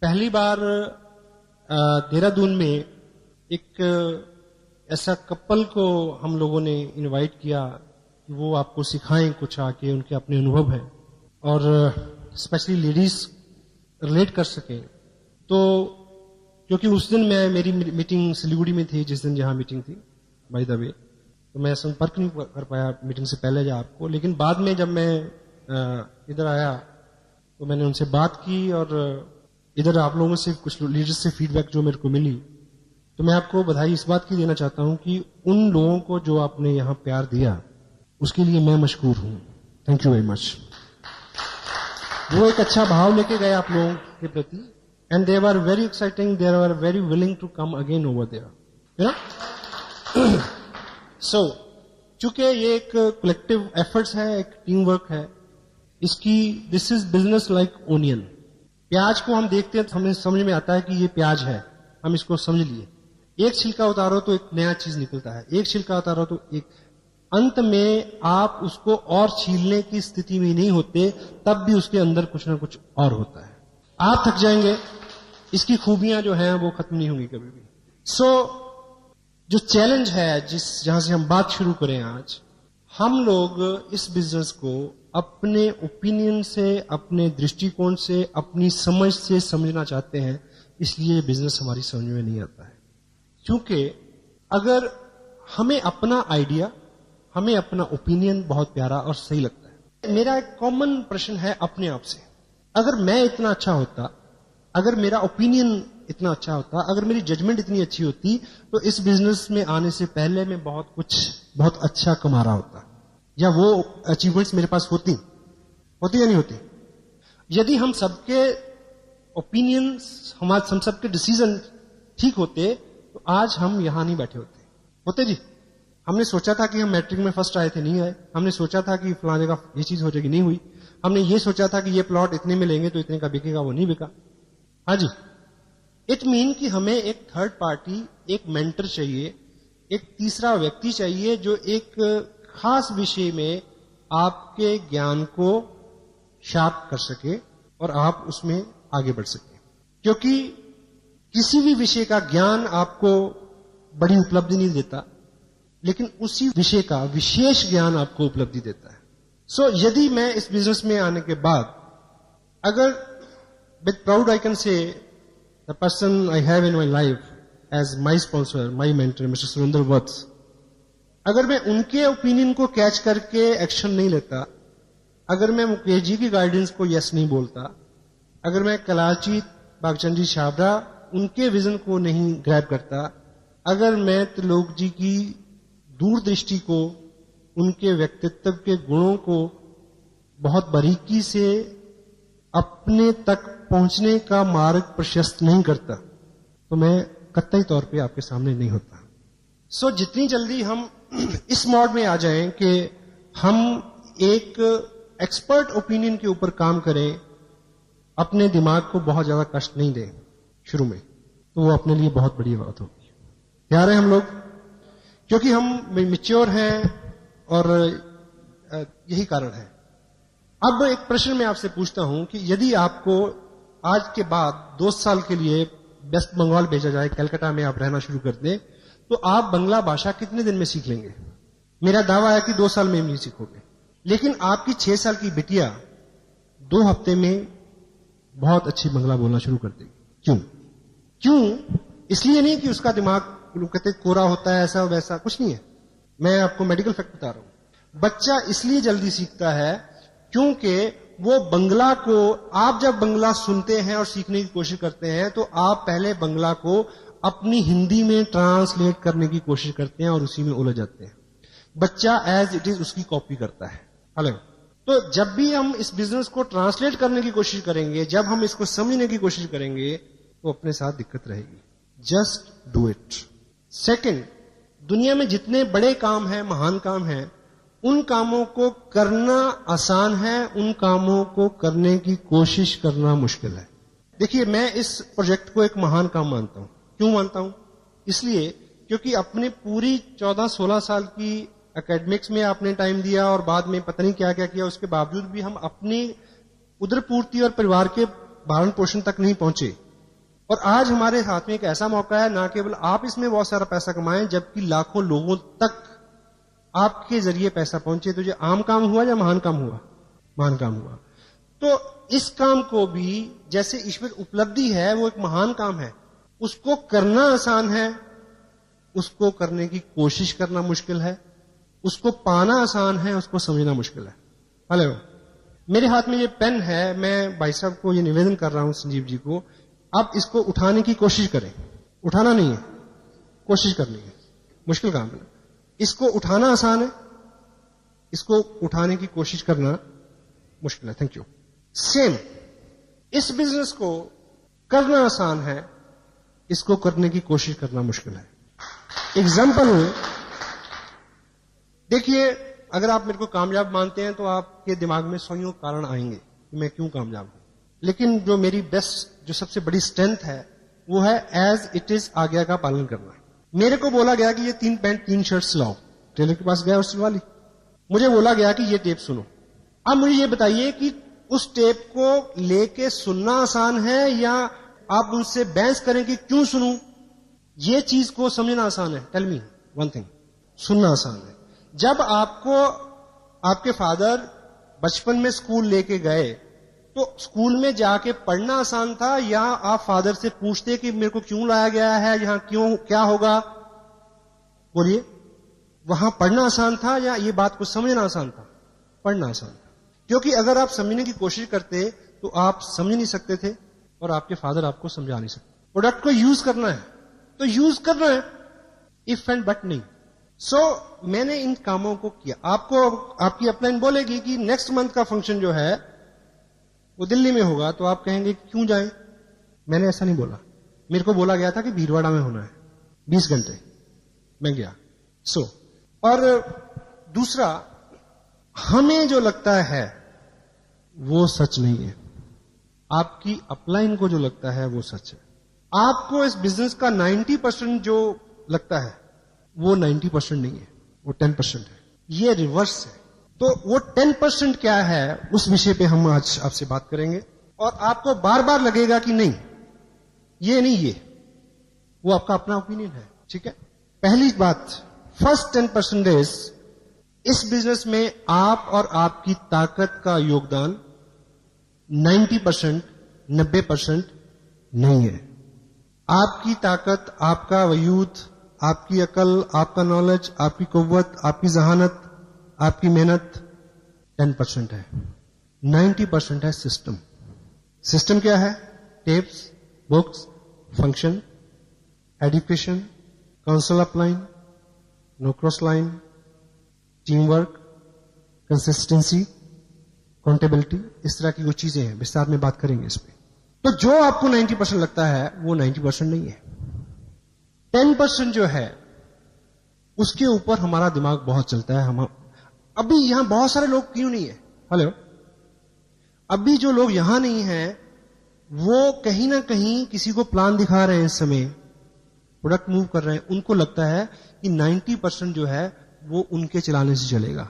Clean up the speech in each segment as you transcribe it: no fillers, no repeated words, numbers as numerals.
पहली बार देहरादून में एक ऐसा कपल को हम लोगों ने इनवाइट किया कि वो आपको सिखाएं कुछ आके, उनके अपने अनुभव है और स्पेशली लेडीज रिलेट कर सकें। तो क्योंकि उस दिन मेरी मीटिंग सिलीगुड़ी में थी, जिस दिन जहां मीटिंग थी बाय द वे, तो मैं संपर्क नहीं कर पाया मीटिंग से पहले आपको, लेकिन बाद में जब मैं इधर आया तो मैंने उनसे बात की और इधर आप लोगों से कुछ लीडर्स से फीडबैक जो मेरे को मिली, तो मैं आपको बधाई इस बात की देना चाहता हूं कि उन लोगों को जो आपने यहां प्यार दिया उसके लिए मैं मशकूर हूं। Thank you very much. वो एक अच्छा भाव लेके गए आप लोगों के प्रति and they were very exciting, they were very willing to come again over there. So चूंकि ये एक कलेक्टिव एफर्ट्स है, एक टीम वर्क है, इसकी this is business like onion. प्याज को हम देखते हैं तो हमें समझ में आता है कि ये प्याज है, हम इसको समझ लिए। एक छिलका उतारो तो एक नया चीज निकलता है, एक छिलका उतारो तो एक, अंत में आप उसको और छीलने की स्थिति में नहीं होते, तब भी उसके अंदर कुछ ना कुछ और होता है। आप थक जाएंगे, इसकी खूबियां जो हैं वो खत्म नहीं होंगी कभी भी। सो जो चैलेंज है जहां से हम बात शुरू करें आज, हम लोग इस बिजनेस को अपने ओपिनियन से, अपने दृष्टिकोण से, अपनी समझ से समझना चाहते हैं, इसलिए बिजनेस हमारी समझ में नहीं आता है। क्योंकि अगर हमें अपना आइडिया, हमें अपना ओपिनियन बहुत प्यारा और सही लगता है। मेरा एक कॉमन प्रश्न है अपने आप से, अगर मैं इतना अच्छा होता, अगर मेरा ओपिनियन इतना अच्छा होता, अगर मेरी जजमेंट इतनी अच्छी होती, तो इस बिजनेस में आने से पहले मैं बहुत अच्छा कमा रहा होता, या वो अचीवमेंट्स मेरे पास होती या नहीं होती। यदि हम सबके ओपिनियंस, हम सबके डिसीजन ठीक होते तो आज हम यहां नहीं बैठे होते जी। हमने सोचा था कि हम मैट्रिक में फर्स्ट आए थे, नहीं आए। हमने सोचा था कि फलां जगह ये चीज हो जाएगी, नहीं हुई। हमने ये सोचा था कि ये प्लॉट इतने में लेंगे तो इतने का बिकेगा, वो नहीं बिका। हाँ जी, इट मीन कि हमें एक थर्ड पार्टी, एक मेंटर चाहिए, एक तीसरा व्यक्ति चाहिए जो एक खास विषय में आपके ज्ञान को शार्प कर सके और आप उसमें आगे बढ़ सके। क्योंकि किसी भी विषय का ज्ञान आपको बड़ी उपलब्धि नहीं देता, लेकिन उसी विषय का विशेष ज्ञान आपको उपलब्धि देता है। सो यदि मैं इस बिजनेस में आने के बाद, अगर with proud I can say the person I have in my life as my sponsor, my mentor mister Surendra Vats, अगर मैं उनके ओपिनियन को कैच करके एक्शन नहीं लेता, अगर मैं मुकेश जी की गाइडेंस को यस नहीं बोलता, अगर मैं कलाची बागचंद जी छाबड़ा उनके विजन को नहीं ग्रैब करता, अगर मैं त्रिलोक जी की दूरदृष्टि को, उनके व्यक्तित्व के गुणों को बहुत बारीकी से अपने तक पहुंचने का मार्ग प्रशस्त नहीं करता, तो मैं कतई तौर पे आपके सामने नहीं होता। सो जितनी जल्दी हम इस मोड में आ जाएं कि हम एक एक्सपर्ट ओपिनियन के ऊपर काम करें, अपने दिमाग को बहुत ज्यादा कष्ट नहीं दें शुरू में, तो वो अपने लिए बहुत बड़ी बात होगी। तैयार हैं हम लोग? क्योंकि हम मैच्योर हैं और यही कारण है। अब एक प्रश्न मैं आपसे पूछता हूं कि यदि आपको आज के बाद 2 साल के लिए वेस्ट बंगाल भेजा जाए, कलकत्ता में आप रहना शुरू कर दें, तो आप बंगला भाषा कितने दिन में सीख लेंगे? मेरा दावा है कि 2 साल में नहीं सीखोगे, लेकिन आपकी 6 साल की बिटिया 2 हफ्ते में बहुत अच्छी बंगला बोलना शुरू कर देगी। क्यों? इसलिए नहीं कि उसका दिमाग कहते कोरा होता है, ऐसा वैसा कुछ नहीं है। मैं आपको मेडिकल फैक्ट बता रहा हूं। बच्चा इसलिए जल्दी सीखता है क्योंकि वो बंगला को, आप जब बंगला सुनते हैं और सीखने की कोशिश करते हैं, तो आप पहले बंगला को अपनी हिंदी में ट्रांसलेट करने की कोशिश करते हैं और उसी में उलझ जाते हैं। बच्चा एज इट इज उसकी कॉपी करता है। हेलो, तो जब भी हम इस बिजनेस को ट्रांसलेट करने की कोशिश करेंगे, जब हम इसको समझने की कोशिश करेंगे, तो अपने साथ दिक्कत रहेगी। Just do it. सेकंड, दुनिया में जितने बड़े काम हैं, महान काम हैं, उन कामों को करना आसान है, उन कामों को करने की कोशिश करना मुश्किल है। देखिए, मैं इस प्रोजेक्ट को एक महान काम मानता हूं। क्यों मानता हूं? इसलिए क्योंकि अपने पूरी 14-16 साल की एकेडमिक्स में आपने टाइम दिया और बाद में पता नहीं क्या क्या किया, उसके बावजूद भी हम अपनी उदरपूर्ति और परिवार के भरण पोषण तक नहीं पहुंचे। और आज हमारे हाथ में एक ऐसा मौका है, ना केवल आप इसमें बहुत सारा पैसा कमाएं, जबकि लाखों लोगों तक आपके जरिए पैसा पहुंचे। तो ये आम काम हुआ या महान काम हुआ? महान काम हुआ। तो इस काम को भी जैसे ईश्वर उपलब्धि है, वो एक महान काम है। उसको करना आसान है, उसको करने की कोशिश करना मुश्किल है। उसको पाना आसान है, उसको समझना मुश्किल है। हेलो, मेरे हाथ में ये पेन है, मैं भाई साहब को ये निवेदन कर रहा हूं, संजीव जी को, आप इसको उठाने की कोशिश करें। उठाना नहीं है, कोशिश करनी है। मुश्किल काम है। इसको उठाना आसान है, इसको उठाने की कोशिश करना मुश्किल है। Thank you. सेम, इस बिजनेस को करना आसान है, इसको करने की कोशिश करना मुश्किल है। एग्जाम्पल देखिए, अगर आप मेरे को कामयाब मानते हैं तो आपके दिमाग में सौ कारण आएंगे कि मैं क्यों कामयाब हूं। लेकिन जो मेरी बेस्ट, जो सबसे बड़ी स्ट्रेंथ है, वो है एज इट इज आज्ञा का पालन करना। मेरे को बोला गया कि ये 3 पैंट 3 शर्ट सिलाओ, टेलर के पास गया और सिलवा ली। मुझे बोला गया कि ये टेप सुनो। अब मुझे ये बताइए कि उस टेप को लेके सुनना आसान है या आप उनसे बहस करें कि क्यों सुनूं? ये चीज को समझना आसान है। टेल मी वन थिंग, सुनना आसान है। जब आपको आपके फादर बचपन में स्कूल लेके गए, तो स्कूल में जाके पढ़ना आसान था या आप फादर से पूछते कि मेरे को क्यों लाया गया है यहां, क्यों, क्या होगा? बोलिए, वहां पढ़ना आसान था या ये बात को समझना आसान था? पढ़ना आसान था, क्योंकि अगर आप समझने की कोशिश करते तो आप समझ नहीं सकते थे और आपके फादर आपको समझा नहीं सकते। प्रोडक्ट को यूज करना है तो यूज करना है, इफ एंड बट नहीं। सो मैंने इन कामों को किया। आपको आपकी अपलाइन बोलेगी कि नेक्स्ट मंथ का फंक्शन जो है वो दिल्ली में होगा, तो आप कहेंगे क्यों जाएं? मैंने ऐसा नहीं बोला। मेरे को बोला गया था कि भीलवाड़ा में होना है, 20 घंटे। मैं गया। और दूसरा, हमें जो लगता है वो सच नहीं है। आपकी अपलाइन को जो लगता है वो सच है। आपको इस बिजनेस का 90% जो लगता है वो 90% नहीं है, वो 10% है। ये रिवर्स है। तो वो 10% क्या है, उस विषय पे हम आज आपसे बात करेंगे। और आपको बार बार लगेगा कि नहीं, ये नहीं, ये, वो आपका अपना ओपिनियन है। ठीक है। पहली बात, फर्स्ट 10% इस बिजनेस में आप और आपकी ताकत का योगदान 90%, 90% नहीं है। आपकी ताकत, आपका वजूद, आपकी अकल, आपका नॉलेज, आपकी कुव्वत, आपकी जहानत, आपकी मेहनत 10% है। 90% है सिस्टम। सिस्टम क्या है? Tapes, books, function, education, council upline, no cross line, team work, consistency, accountability, इस तरह की वो चीजें हैं। विस्तार में बात करेंगे इस पे। तो जो आपको 90% लगता है वो 90% नहीं है। 10% जो है उसके ऊपर हमारा दिमाग बहुत चलता है। हम अभी यहां बहुत सारे लोग क्यों नहीं है? हेलो, अभी जो लोग यहां नहीं हैं वो कहीं ना कहीं किसी को प्लान दिखा रहे हैं, इस समय प्रोडक्ट मूव कर रहे हैं। उनको लगता है कि 90% जो है वो उनके चलाने से चलेगा,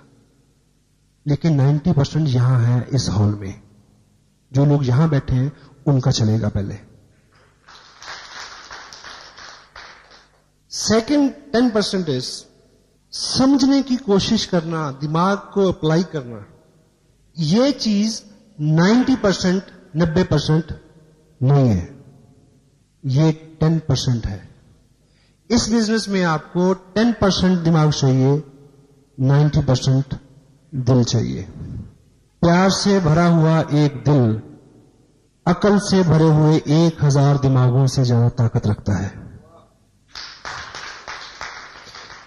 लेकिन 90% यहां है इस हॉल में। जो लोग यहां बैठे हैं उनका चलेगा पहले। सेकंड 10% समझने की कोशिश करना, दिमाग को अप्लाई करना। ये चीज 90%, 90% नहीं है, ये 10% है। इस बिजनेस में आपको 10% दिमाग चाहिए, 90% दिल चाहिए। प्यार से भरा हुआ एक दिल अकल से भरे हुए 1000 दिमागों से ज्यादा ताकत रखता है।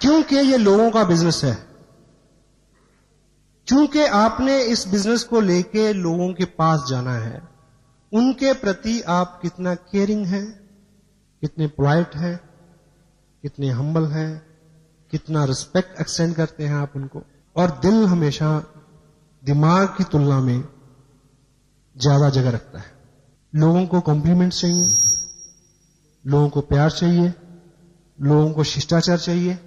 क्योंकि ये लोगों का बिजनेस है, क्योंकि आपने इस बिजनेस को लेके लोगों के पास जाना है। उनके प्रति आप कितना केयरिंग हैं, कितने पोलाइट हैं, कितने हम्बल हैं, कितना रिस्पेक्ट एक्सटेंड करते हैं आप उनको। और दिल हमेशा दिमाग की तुलना में ज्यादा जगह रखता है। लोगों को कॉम्प्लीमेंट्स चाहिए, लोगों को प्यार चाहिए, लोगों को शिष्टाचार चाहिए।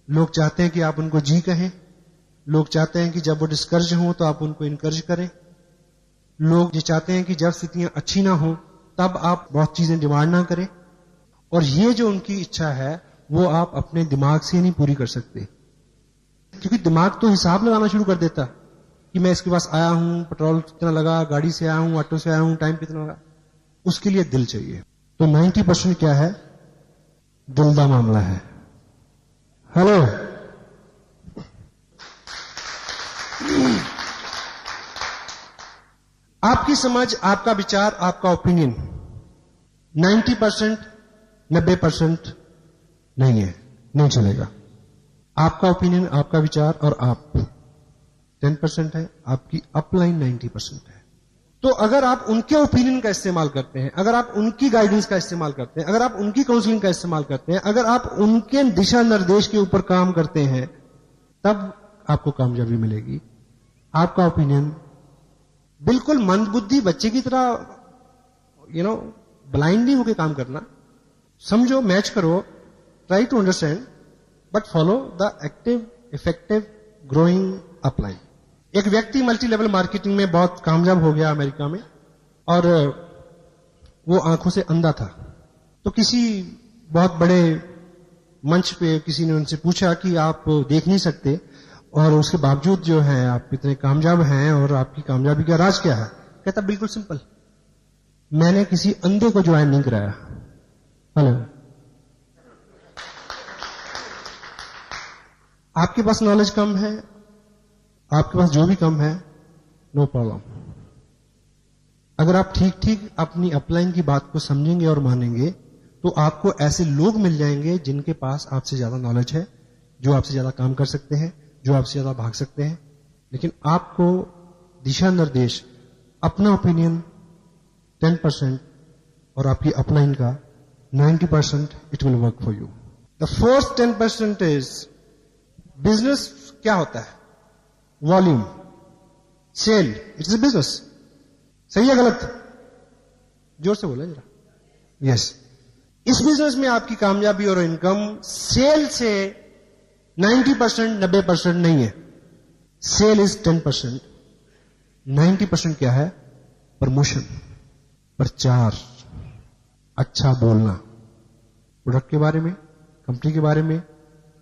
लोग चाहते हैं कि आप उनको जी कहें। लोग चाहते हैं कि जब वो डिस्करेज हो तो आप उनको इनकरेज करें। लोग ये चाहते हैं कि जब स्थितियां अच्छी ना हो तब आप बहुत चीजें डिमांड ना करें। और ये जो उनकी इच्छा है वो आप अपने दिमाग से नहीं पूरी कर सकते, क्योंकि दिमाग तो हिसाब लगाना शुरू कर देता कि मैं इसके पास आया हूं, पेट्रोल कितना लगा, गाड़ी से आया हूं, ऑटो से आया हूं, टाइम कितना लगा। उसके लिए दिल चाहिए। तो 90% क्या है? दिल का मामला है। हेलो, आपकी समझ, आपका विचार, आपका ओपिनियन 90%, 90% नहीं है, नहीं चलेगा। आपका ओपिनियन, आपका विचार और आप 10% है, आपकी अपलाइन 90% है। तो अगर आप उनके ओपिनियन का इस्तेमाल करते हैं, अगर आप उनकी गाइडेंस का इस्तेमाल करते हैं, अगर आप उनकी काउंसलिंग का इस्तेमाल करते हैं, अगर आप उनके दिशा निर्देश के ऊपर काम करते हैं, तब आपको कामयाबी मिलेगी। आपका ओपिनियन बिल्कुल मंदबुद्धि बच्चे की तरह ब्लाइंडली होकर काम करना, समझो, मैच करो, try to understand, but follow the active, effective, growing upline. एक व्यक्ति मल्टी लेवल मार्केटिंग में बहुत कामयाब हो गया अमेरिका में, और वो आंखों से अंधा था। तो किसी बहुत बड़े मंच पे किसी ने उनसे पूछा कि आप देख नहीं सकते और उसके बावजूद जो है आप इतने कामयाब हैं, और आपकी कामयाबी का राज क्या है? कहता बिल्कुल सिंपल, मैंने किसी अंधे को ज्वाइन नहीं कराया। हेलो, आपके पास नॉलेज कम है, आपके पास जो भी कम है, नो प्रॉब्लम। अगर आप ठीक ठीक अपनी अपलाइन की बात को समझेंगे और मानेंगे, तो आपको ऐसे लोग मिल जाएंगे जिनके पास आपसे ज्यादा नॉलेज है, जो आपसे ज्यादा काम कर सकते हैं, जो आपसे ज्यादा भाग सकते हैं। लेकिन आपको दिशा निर्देश, अपना ओपिनियन 10% और आपकी अपलाइन का 90%, it will work for you. The fourth 10% is business. क्या होता है? Volume, sale, it's a business. सही है गलत? जोर से बोला जरा। यस, इस बिजनेस में आपकी कामयाबी और इनकम सेल से 90%, 90% नहीं है। Cell is 10%। 90% क्या है? प्रमोशन, प्रचार, अच्छा बोलना, प्रोडक्ट के बारे में, कंपनी के बारे में,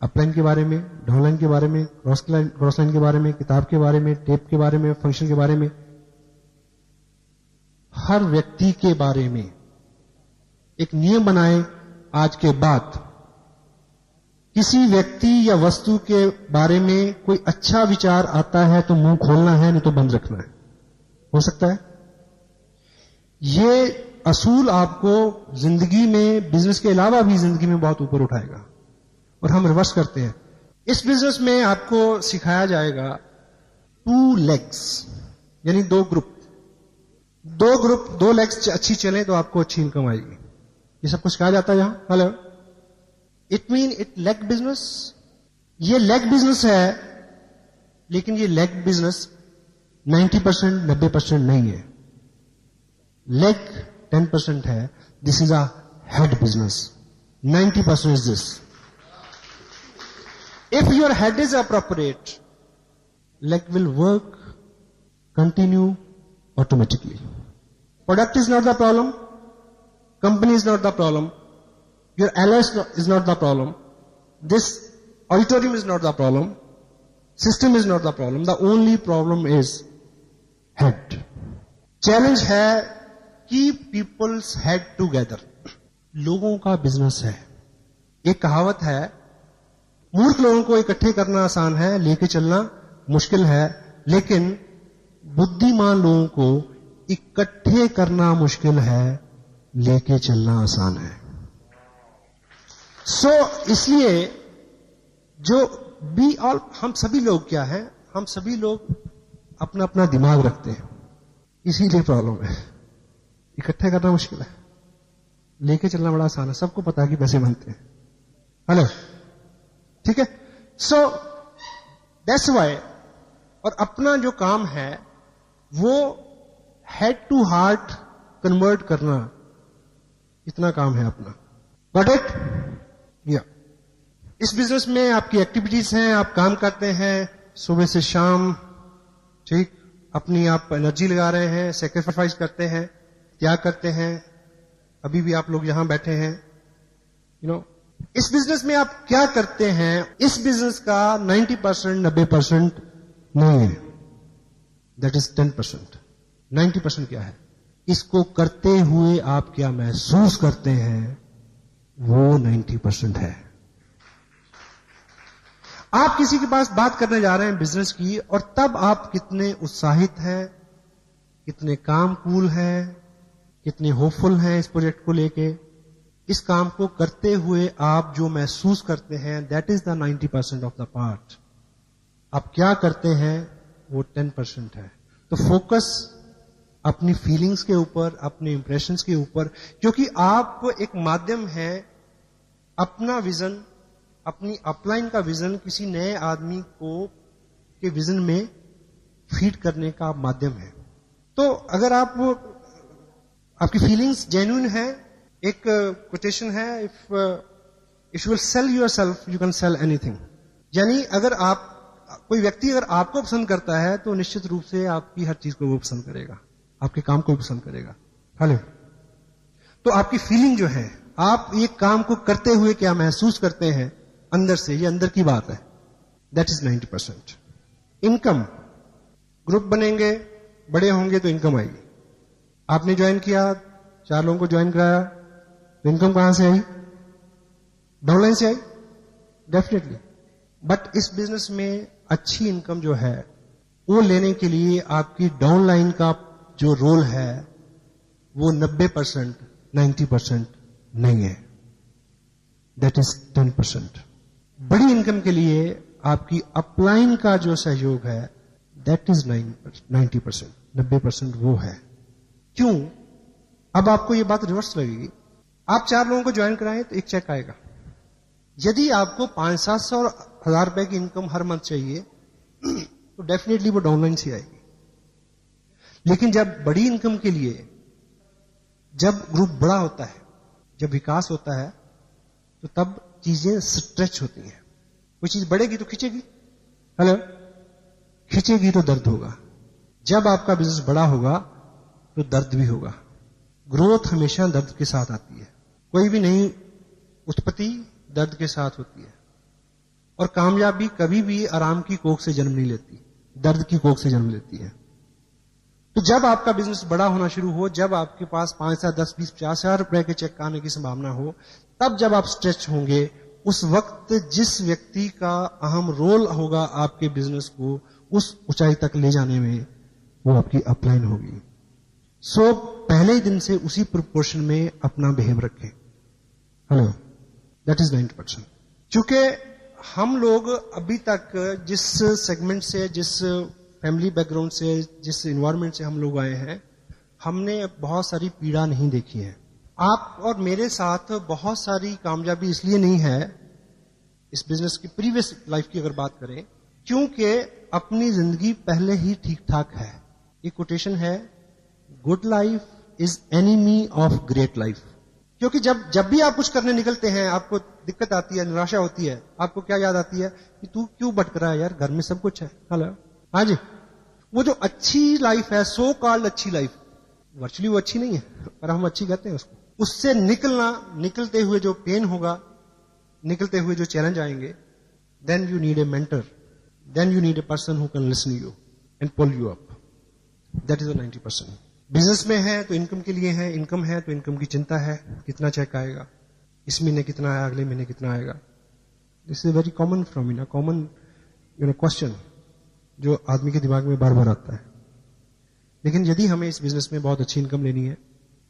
अपलाइन के बारे में, डाउनलाइन के बारे में, क्रॉस लाइन के बारे में, किताब के बारे में, टेप के बारे में, फंक्शन के बारे में, हर व्यक्ति के बारे में एक नियम बनाएं। आज के बाद किसी व्यक्ति या वस्तु के बारे में कोई अच्छा विचार आता है तो मुंह खोलना है, नहीं तो बंद रखना है। हो सकता है ये असूल आपको जिंदगी में, बिजनेस के अलावा भी जिंदगी में बहुत ऊपर उठाएगा। और हम रिवर्स करते हैं। इस बिजनेस में आपको सिखाया जाएगा 2 legs, यानी 2 ग्रुप। 2 लेग्स अच्छी चले तो आपको अच्छी इनकम आएगी। ये सब कुछ सिखाया जाता है यहां। Hello, it mean it leg business. ये लेग बिजनेस है, लेकिन ये लेग बिजनेस 90%, 90% नहीं है। लेग 10% है। This is a head business. 90% is this. If your head is appropriate, leg will work, continue automatically. Product is not the problem. Company is not the problem. Your allies is not the problem. This auditorium is not the problem. System is not the problem. The only problem is head. Challenge है keep people's head together. लोगों का business है। एक कहावत है, मूर्ख लोगों को इकट्ठे करना आसान है, लेके चलना मुश्किल है, लेकिन बुद्धिमान लोगों को इकट्ठे करना मुश्किल है, लेके चलना आसान है। इसलिए जो हम सभी लोग क्या है, हम सभी लोग अपना अपना दिमाग रखते हैं, इसीलिए प्रॉब्लम है। इकट्ठे करना मुश्किल है, लेके चलना बड़ा आसान है। सबको पता है कि पैसे बनते हैं। हेलो, ठीक है। दैट्स वाई, और अपना जो काम है वो हेड टू हार्ट कन्वर्ट करना, इतना काम है अपना। Got it? या इस बिजनेस में आपकी एक्टिविटीज हैं, आप काम करते हैं सुबह से शाम, ठीक, अपनी आप एनर्जी लगा रहे हैं, सेक्रीफाइस करते हैं, त्याग करते हैं, अभी भी आप लोग यहां बैठे हैं, इस बिजनेस में आप क्या करते हैं, इस बिजनेस का 90%, 90% नहीं है, दैट इज 10%। 90% क्या है? इसको करते हुए आप क्या महसूस करते हैं, वो 90% है। आप किसी के पास बात करने जा रहे हैं बिजनेस की, और तब आप कितने उत्साहित हैं, कितने काम कूल हैं, कितने होपफुल हैं इस प्रोजेक्ट को लेके, इस काम को करते हुए आप जो महसूस करते हैं, that is the 90% of the part. आप क्या करते हैं वो 10% है। तो फोकस अपनी फीलिंग्स के ऊपर, अपने इंप्रेशंस के ऊपर, क्योंकि आप एक माध्यम है, अपना विजन, अपनी अपलाइन का विजन किसी नए आदमी को के विजन में फीड करने का माध्यम है। तो अगर आपकी फीलिंग्स जेन्युइन है, एक कोटेशन है, if you will sell yourself you can sell anything. यानी अगर कोई व्यक्ति अगर आपको पसंद करता है तो निश्चित रूप से आपकी हर चीज को वो पसंद करेगा, आपके काम को भी पसंद करेगा। हेलो, तो आपकी फीलिंग जो है, आप ये काम को करते हुए क्या महसूस करते हैं अंदर से, ये अंदर की बात है, दैट इज 90%। इनकम, ग्रुप बनेंगे, बड़े होंगे तो इनकम आएगी। आपने ज्वाइन किया, 4 लोगों को ज्वाइन कराया, तो इनकम कहां से आई? डाउनलाइन से आई, डेफिनेटली। बट इस बिजनेस में अच्छी इनकम जो है वो लेने के लिए आपकी डाउनलाइन का जो रोल है वो 90%, 90% नहीं है, दैट इज 10%। बड़ी इनकम के लिए आपकी अपलाइन का जो सहयोग है, दैट इज 90%, 90% वो है। क्यों? अब आपको ये बात रिवर्स लगेगी। आप 4 लोगों को ज्वाइन कराएं तो एक चेक आएगा। यदि आपको 500-700 और 1000 रुपए की इनकम हर मंथ चाहिए तो डेफिनेटली वो डाउनलाइन से आएगी। लेकिन जब बड़ी इनकम के लिए, जब ग्रुप बड़ा होता है, जब विकास होता है, तो तब चीजें स्ट्रेच होती हैं। कोई चीज बढ़ेगी तो खींचेगी, हेलो, खींचेगी तो दर्द होगा। जब आपका बिजनेस बड़ा होगा तो दर्द भी होगा। ग्रोथ हमेशा दर्द के साथ आती है। कोई भी नई उत्पत्ति दर्द के साथ होती है, और कामयाबी कभी भी आराम की कोख से जन्म नहीं लेती, दर्द की कोख से जन्म लेती है। तो जब आपका बिजनेस बड़ा होना शुरू हो, जब आपके पास 5 से 10, 20, 50 हजार रुपए के चेक आने की संभावना हो, तब जब आप स्ट्रेच होंगे, उस वक्त जिस व्यक्ति का अहम रोल होगा आपके बिजनेस को उस ऊंचाई तक ले जाने में, वो आपकी अपलाइन होगी। सो पहले ही दिन से उसी प्रोपोर्शन में अपना बिहेव रखें। Hello, that is 90%। चूंकि हम लोग अभी तक जिस सेगमेंट से, जिस फैमिली बैकग्राउंड से, जिस इन्वायरमेंट से हम लोग आए हैं, हमने बहुत सारी पीड़ा नहीं देखी है। आप और मेरे साथ बहुत सारी कामयाबी इसलिए नहीं है इस बिजनेस की, प्रीवियस लाइफ की अगर बात करें, क्योंकि अपनी जिंदगी पहले ही ठीक ठाक है। ये कोटेशन है, good life is enemy of great life. क्योंकि जब भी आप कुछ करने निकलते हैं, आपको दिक्कत आती है, निराशा होती है, आपको क्या याद आती है कि तू क्यों भटक रहा है यार, घर में सब कुछ है। हेलो, हाँ जी, वो जो अच्छी लाइफ है, सो कॉल्ड अच्छी लाइफ, वर्चुअली वो अच्छी नहीं है, पर हम अच्छी कहते हैं उसको। उससे निकलते हुए जो पेन होगा, निकलते हुए जो चैलेंज आएंगे, then you need a mentor, then you need a person who can listen you and pull you up. That is the 90%। Business में है तो इनकम के लिए है, इनकम है तो इनकम की चिंता है, कितना चेक आएगा, इस महीने कितना आया, अगले महीने कितना आएगा। दिस इज वेरी कॉमन फ्रॉमिना, कॉमन क्वेश्चन जो आदमी के दिमाग में बार बार आता है। लेकिन यदि हमें इस बिजनेस में बहुत अच्छी इनकम लेनी है,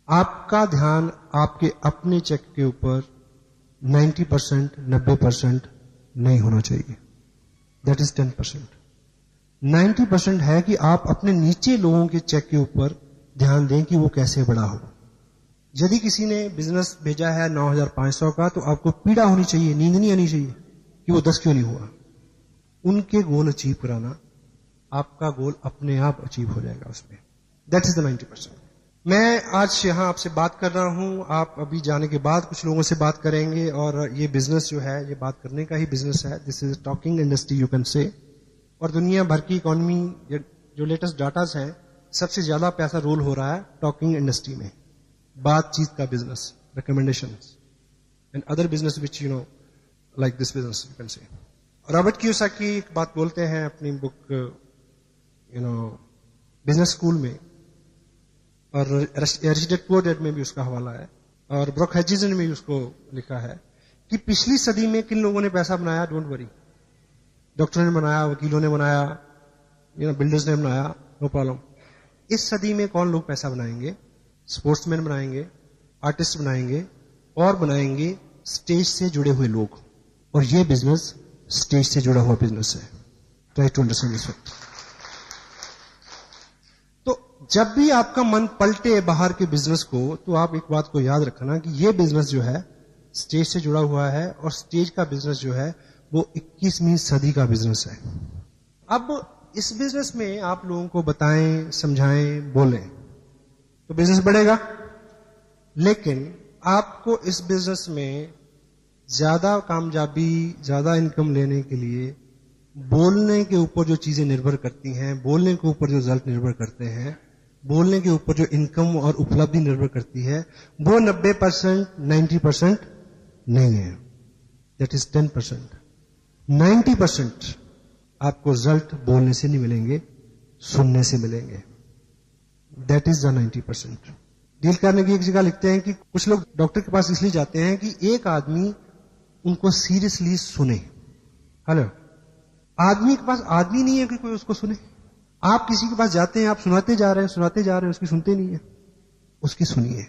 आपका ध्यान आपके अपने चेक के ऊपर 90%, 90% नहीं होना चाहिए, दैट इज 10%। 90% है कि आप अपने नीचे लोगों के चेक के ऊपर ध्यान दें कि वो कैसे बड़ा हो। यदि किसी ने बिजनेस भेजा है 9500 का, तो आपको पीड़ा होनी चाहिए, नींद नहीं आनी चाहिए कि वो 10 क्यों नहीं हुआ। उनके गोल अचीव कराना, आपका गोल अपने आप अचीव हो जाएगा उसमें। That is the 90%। मैं आज यहां आपसे बात कर रहा हूं, आप अभी जाने के बाद कुछ लोगों से बात करेंगे, और ये बिजनेस जो है, ये बात करने का ही बिजनेस है। This is talking industry you can say. और दुनिया भर की इकोनॉमी जो लेटेस्ट डाटास हैं, सबसे ज्यादा पैसा रोल हो रहा है टॉकिंग इंडस्ट्री में। बातचीत का business, recommendation and other business which you know like this business you can say. Robert Kiyosaki एक बात बोलते हैं अपनी book you know business school में, और रिच डैड पुअर डैड में भी उसका हवाला है, और ब्रुक हचिंसन में भी उसको लिखा है कि पिछली सदी में किन लोगों ने पैसा बनाया, डोंट वरी। डॉक्टरों ने बनाया, वकीलों ने बनाया, यू नो बिल्डर्स ने बनाया, नो प्रॉब्लम। इस सदी में कौन लोग पैसा बनाएंगे? स्पोर्ट्समैन बनाएंगे, आर्टिस्ट बनाएंगे, और बनाएंगे स्टेज से जुड़े हुए लोग। और ये बिजनेस स्टेज से जुड़ा हुआ बिजनेस है। Try to understand this fact. तो जब भी आपका मन पलटे बाहर के बिजनेस को, तो आप एक बात को याद रखना कि ये बिजनेस जो है स्टेज से जुड़ा हुआ है, और स्टेज का बिजनेस जो है वो 21वीं सदी का बिजनेस है। अब इस बिजनेस में आप लोगों को बताएं, समझाएं, बोलें तो बिजनेस बढ़ेगा। लेकिन आपको इस बिजनेस में ज्यादा कामयाबी, ज्यादा इनकम लेने के लिए बोलने के ऊपर जो चीजें निर्भर करती हैं, बोलने के ऊपर जो रिजल्ट निर्भर करते हैं, बोलने के ऊपर जो इनकम और उपलब्धि निर्भर करती है, वो 90%, 90% नहीं है। That is 10%। 90% आपको रिजल्ट बोलने से नहीं मिलेंगे, सुनने से मिलेंगे। That is the 90%। डील करने की एक जगह लिखते हैं कि कुछ लोग डॉक्टर के पास इसलिए जाते हैं कि एक आदमी उनको सीरियसली सुने। हेलो, आदमी के पास आदमी नहीं है कि कोई उसको सुने। आप किसी के पास जाते हैं, आप सुनाते जा रहे हैं, उसकी सुनते नहीं है, उसकी सुनिए।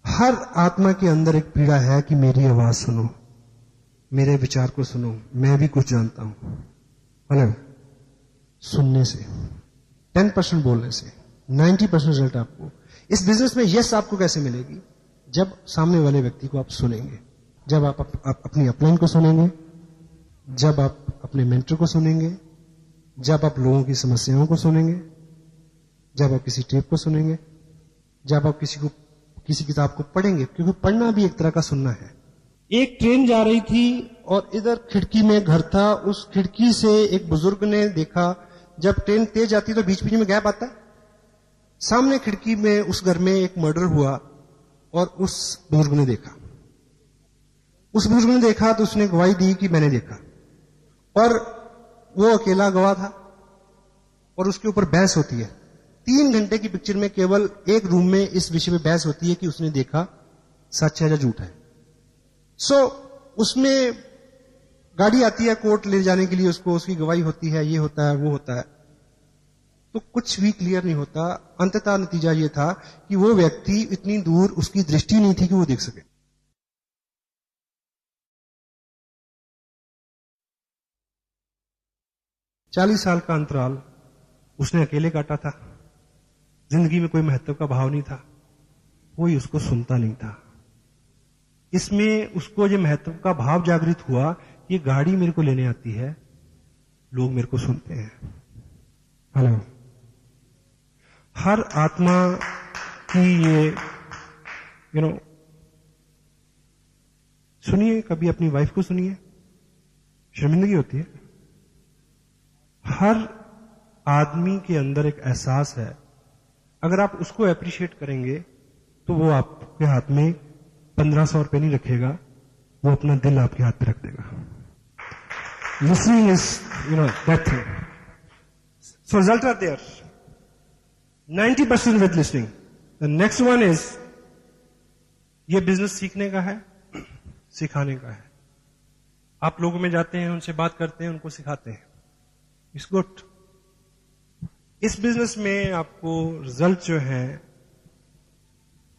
हर आत्मा के अंदर एक पीड़ा है कि मेरी आवाज सुनो, मेरे विचार को सुनो, मैं भी कुछ जानता हूं। हेलो, सुनने से, 10% बोलने से 90% रिजल्ट आपको इस बिजनेस में यस आपको कैसे मिलेगी? जब सामने वाले व्यक्ति को आप सुनेंगे, जब आप अपनी अपलाइन को सुनेंगे, जब आप अपने मेंटर को सुनेंगे, जब आप लोगों की समस्याओं को सुनेंगे, जब आप किसी टेप को सुनेंगे, जब आप किसी किताब को पढ़ेंगे, क्योंकि पढ़ना भी एक तरह का सुनना है। एक ट्रेन जा रही थी और इधर खिड़की में घर था। उस खिड़की से एक बुजुर्ग ने देखा, जब ट्रेन तेज जाती तो बीच बीच में गैप आता है। सामने खिड़की में उस घर में एक मर्डर हुआ और उस बुजुर्ग ने देखा। उस बुजुर्ग ने देखा तो उसने गवाही दी कि मैंने देखा, और वो अकेला गवाह था और उसके ऊपर बहस होती है। 3 घंटे की पिक्चर में केवल एक रूम में इस विषय में बहस होती है कि उसने देखा सच है या झूठ है। उसमें गाड़ी आती है कोर्ट ले जाने के लिए, उसको उसकी गवाही होती है, ये होता है, वो होता है, तो कुछ भी क्लियर नहीं होता। अंततः नतीजा ये था कि वो व्यक्ति इतनी दूर उसकी दृष्टि नहीं थी कि वो देख सके। चालीस साल का अंतराल उसने अकेले काटा था। जिंदगी में कोई महत्व का भाव नहीं था, कोई उसको सुनता नहीं था। इसमें उसको ये महत्व का भाव जागृत हुआ, ये गाड़ी मेरे को लेने आती है, लोग मेरे को सुनते हैं। हेलो, हर आत्मा की ये सुनिए, कभी अपनी वाइफ को सुनिए, शर्मिंदगी होती है। हर आदमी के अंदर एक एहसास है, अगर आप उसको अप्रिशिएट करेंगे तो वो आपके हाथ में 1500 रुपए नहीं रखेगा, वो अपना दिल आपके हाथ पे रख देगा। Listening is that thing. So result are there, 90% with listening. The next one is, ये बिजनेस सीखने का है, सिखाने का है। आप लोगों में जाते हैं, उनसे बात करते हैं, उनको सिखाते हैं, इट्स गुड। इस बिजनेस में आपको रिजल्ट जो है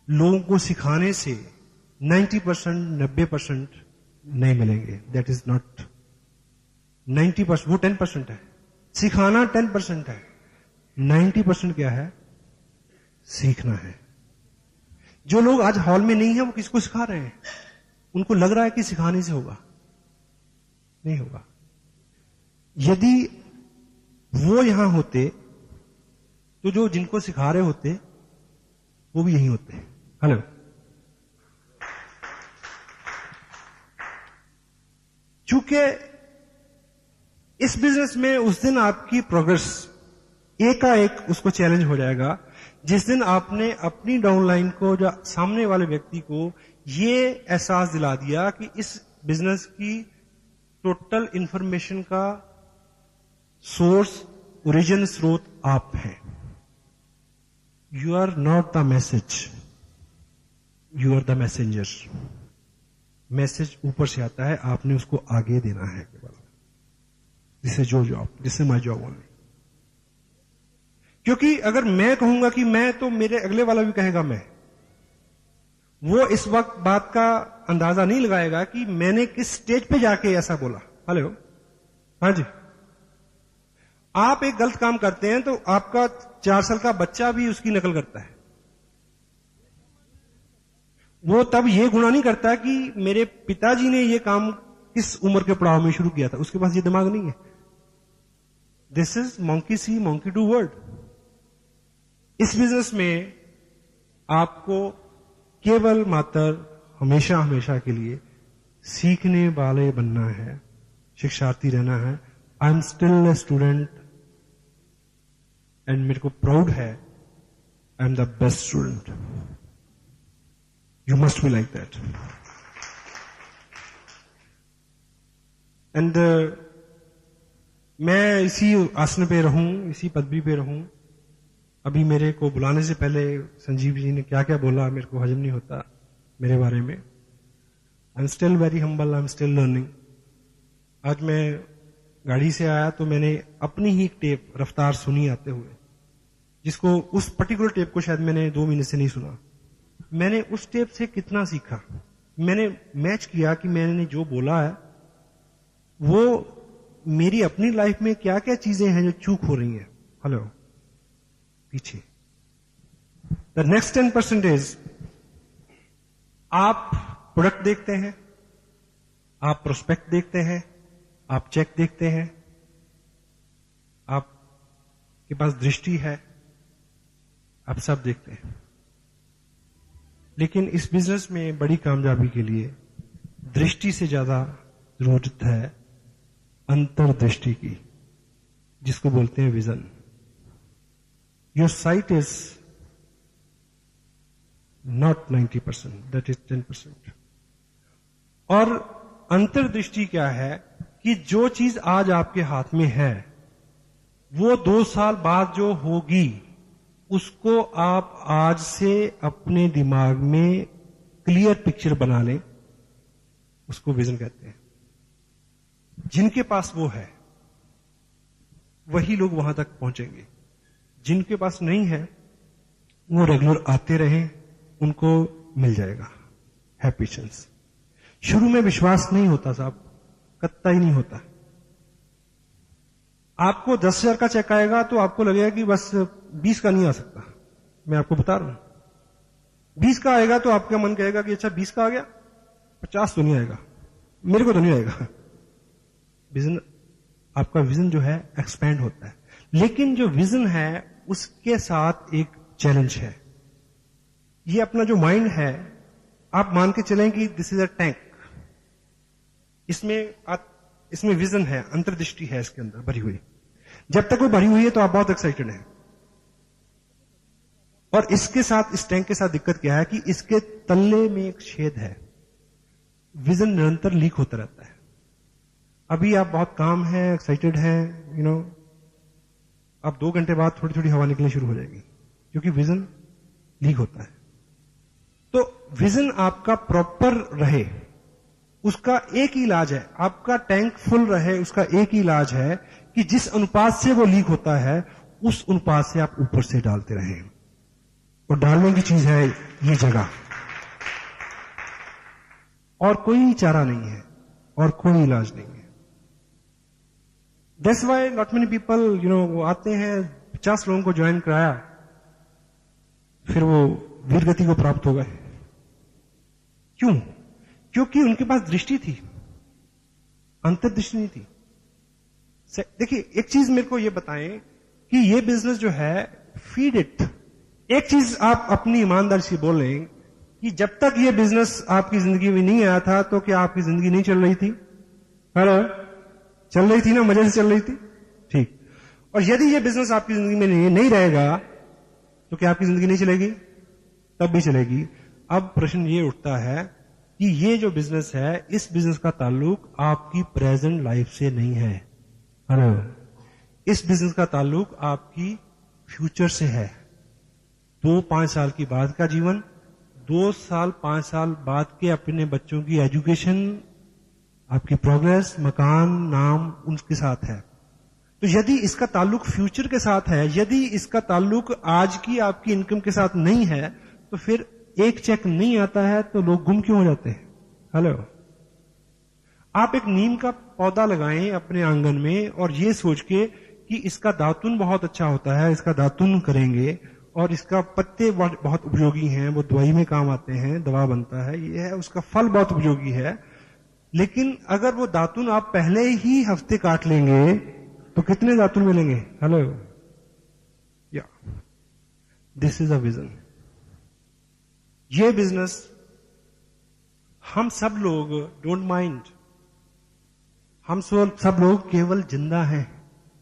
लोगों को सिखाने से 90%, 90% नहीं मिलेंगे। दैट इज नॉट 90%, वो 10% है। सिखाना 10% है, 90% क्या है? सीखना है। जो लोग आज हॉल में नहीं है वो किसको सिखा रहे हैं? उनको लग रहा है कि सिखाने से होगा, नहीं होगा। यदि वो यहां होते तो जो जिनको सिखा रहे होते वो भी यहीं होते। हेलो, चूंकि इस बिजनेस में उस दिन आपकी प्रोग्रेस एकाएक उसको चैलेंज हो जाएगा जिस दिन आपने अपनी डाउनलाइन को, जो सामने वाले व्यक्ति को ये एहसास दिला दिया कि इस बिजनेस की टोटल इंफॉर्मेशन का सोर्स, ओरिजिन, स्रोत आप हैं। You are not the message, you are the messenger. Message ऊपर से आता है, आपने उसको आगे देना है केवल। This is your job, this is my job only. क्योंकि अगर मैं कहूंगा कि मैं, तो मेरे अगले वाला भी कहेगा मैं। वो इस वक्त बात का अंदाजा नहीं लगाएगा कि मैंने किस स्टेज पे जाके ऐसा बोला। हेलो, हाँ जी। आप एक गलत काम करते हैं तो आपका 4 साल का बच्चा भी उसकी नकल करता है। वो तब ये गुनाह नहीं करता कि मेरे पिताजी ने ये काम किस उम्र के पड़ाव में शुरू किया था, उसके पास ये दिमाग नहीं है। This is monkey C monkey do word. इस बिजनेस में आपको केवल मात्र हमेशा हमेशा के लिए सीखने वाले बनना है, शिक्षार्थी रहना है। I am still a student and मेरे को प्राउड है, I am the best student. You must be like that. And मैं इसी आसन पे रहूं, इसी पदवी पे रहूं। अभी मेरे को बुलाने से पहले संजीव जी ने क्या क्या बोला, मेरे को हजम नहीं होता मेरे बारे में। I am still very humble, I am still learning. आज मैं गाड़ी से आया तो मैंने अपनी ही एक टेप रफ्तार सुनी आते हुए, जिसको, उस पर्टिकुलर टेप को शायद मैंने 2 महीने से नहीं सुना। मैंने उस टेप से कितना सीखा। मैंने मैच किया कि मैंने जो बोला है वो मेरी अपनी लाइफ में क्या क्या चीजें हैं जो चूक हो रही हैं। हेलो, पीछे द नेक्स्ट 10% इज, आप प्रोडक्ट देखते हैं, आप प्रोस्पेक्ट देखते हैं, आप चेक देखते हैं, आपके पास दृष्टि है, आप सब देखते हैं। लेकिन इस बिजनेस में बड़ी कामयाबी के लिए दृष्टि से ज्यादा जरूरत है अंतर्दृष्टि की, जिसको बोलते हैं vision. Your site is not 90%, that is 10%। और अंतर्दृष्टि क्या है कि जो चीज आज आपके हाथ में है वो 2 साल बाद जो होगी उसको आप आज से अपने दिमाग में क्लियर पिक्चर बना लें, उसको विजन कहते हैं। जिनके पास वो है वही लोग वहां तक पहुंचेंगे। जिनके पास नहीं है वो रेगुलर आते रहें, उनको मिल जाएगा। है पेशेंस। शुरू में विश्वास नहीं होता साहब, कत्ता ही नहीं होता। आपको 10,000 का चेक आएगा तो आपको लगेगा कि बस 20 का नहीं आ सकता। मैं आपको बता रहा हूं, 20 का आएगा तो आपका मन कहेगा कि अच्छा 20 का आ गया, 50 तो नहीं आएगा, मेरे को तो नहीं आएगा। विजन, आपका विजन जो है एक्सपैंड होता है। लेकिन जो विजन है उसके साथ एक चैलेंज है। ये अपना जो माइंड है, आप मान के चलें कि दिस इज अ टैंक, इसमें विजन है, अंतर्दृष्टि है इसके अंदर भरी हुई। जब तक वो भरी हुई है तो आप बहुत एक्साइटेड हैं। और इसके साथ, इस टैंक के साथ दिक्कत क्या है कि इसके तल्ले में एक छेद है। विजन निरंतर लीक होता रहता है। अभी आप बहुत काम है, एक्साइटेड हैं, यू नो, अब 2 घंटे बाद थोड़ी थोड़ी हवा निकलनी शुरू हो जाएगी, क्योंकि विजन लीक होता है। तो विजन आपका प्रॉपर रहे, उसका एक ही इलाज है, आपका टैंक फुल रहे, उसका एक ही इलाज है कि जिस अनुपात से वो लीक होता है उस अनुपात से आप ऊपर से डालते रहें। और डालने की चीज है ये जगह, और कोई चारा नहीं है और कोई इलाज नहीं है। That's why not many people, वो आते हैं, 50 लोगों को ज्वाइन कराया, फिर वो वीर गति को प्राप्त हो गए। क्यों? क्योंकि उनके पास दृष्टि थी, अंतर्दृष्टि नहीं थी। देखिए, एक चीज मेरे को ये बताएं कि ये बिजनेस जो है, फीड इट। एक चीज आप अपनी ईमानदारी से बोलें कि जब तक ये बिजनेस आपकी जिंदगी में नहीं आया था तो क्या आपकी जिंदगी नहीं चल रही थी? हेलो, चल रही थी ना, मजे से चल रही थी, ठीक। और यदि ये बिजनेस आपकी जिंदगी में नहीं रहेगा तो क्या आपकी जिंदगी नहीं चलेगी? तब भी चलेगी। अब प्रश्न ये उठता है कि ये जो बिजनेस है, इस बिजनेस का ताल्लुक आपकी प्रेजेंट लाइफ से नहीं है। हेलो, इस बिजनेस का ताल्लुक आपकी फ्यूचर से है। 2-5 साल की बाद का जीवन, 2 साल 5 साल बाद के अपने बच्चों की एजुकेशन, आपकी प्रोग्रेस, मकान, नाम उनके साथ है। तो यदि इसका ताल्लुक फ्यूचर के साथ है, यदि इसका ताल्लुक आज की आपकी इनकम के साथ नहीं है, तो फिर एक चेक नहीं आता है तो लोग गुम क्यों हो जाते हैं? हेलो, आप एक नीम का पौधा लगाएं अपने आंगन में और ये सोच के कि इसका दातुन बहुत अच्छा होता है, इसका दातुन करेंगे और इसका पत्ते बहुत उपयोगी हैं, वो दवाई में काम आते हैं, दवा बनता है, ये है, उसका फल बहुत उपयोगी है। लेकिन अगर वो दातुन आप पहले ही हफ्ते काट लेंगे तो कितने दातुन मिलेंगे? हेलो, या दिस इज अ विजन। ये बिजनेस हम सब लोग डोंट माइंड, हम सब लोग केवल जिंदा हैं,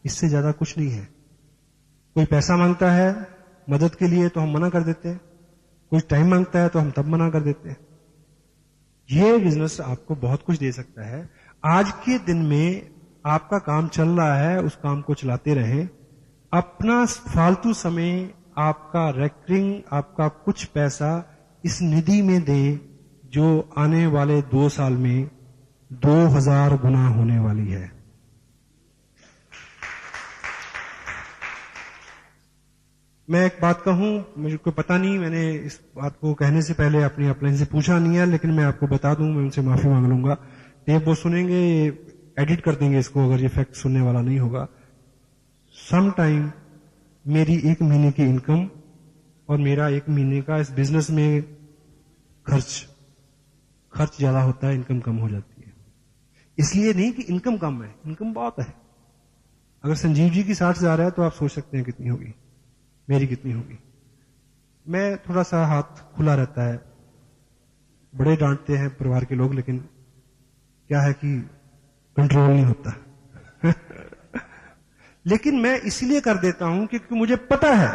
इससे ज्यादा कुछ नहीं है। कोई पैसा मांगता है मदद के लिए तो हम मना कर देते हैं, कोई टाइम मांगता है तो हम तब मना कर देते हैं। ये बिजनेस आपको बहुत कुछ दे सकता है। आज के दिन में आपका काम चल रहा है, उस काम को चलाते रहें। अपना फालतू समय, आपका रेकरिंग, आपका कुछ पैसा इस निधि में दें जो आने वाले 2 साल में 2000 गुना होने वाली है। मैं एक बात कहूं, मुझे को पता नहीं, मैंने इस बात को कहने से पहले अपनी अपलाइन से पूछा नहीं है, लेकिन मैं आपको बता दूं, मैं उनसे माफी मांग लूंगा। टेप वो सुनेंगे, एडिट कर देंगे इसको अगर ये फैक्ट सुनने वाला नहीं होगा। सम टाइम मेरी 1 महीने की इनकम और मेरा 1 महीने का इस बिजनेस में खर्च ज्यादा होता है, इनकम कम हो जाती है। इसलिए नहीं कि इनकम कम है, इनकम बहुत है। अगर संजीव जी की 60,000 है तो आप सोच सकते हैं कितनी होगी, मेरी कितनी होगी। मैं थोड़ा सा हाथ खुला रहता है, बड़े डांटते हैं परिवार के लोग, लेकिन क्या है कि कंट्रोल नहीं होता। लेकिन मैं इसलिए कर देता हूं क्योंकि मुझे पता है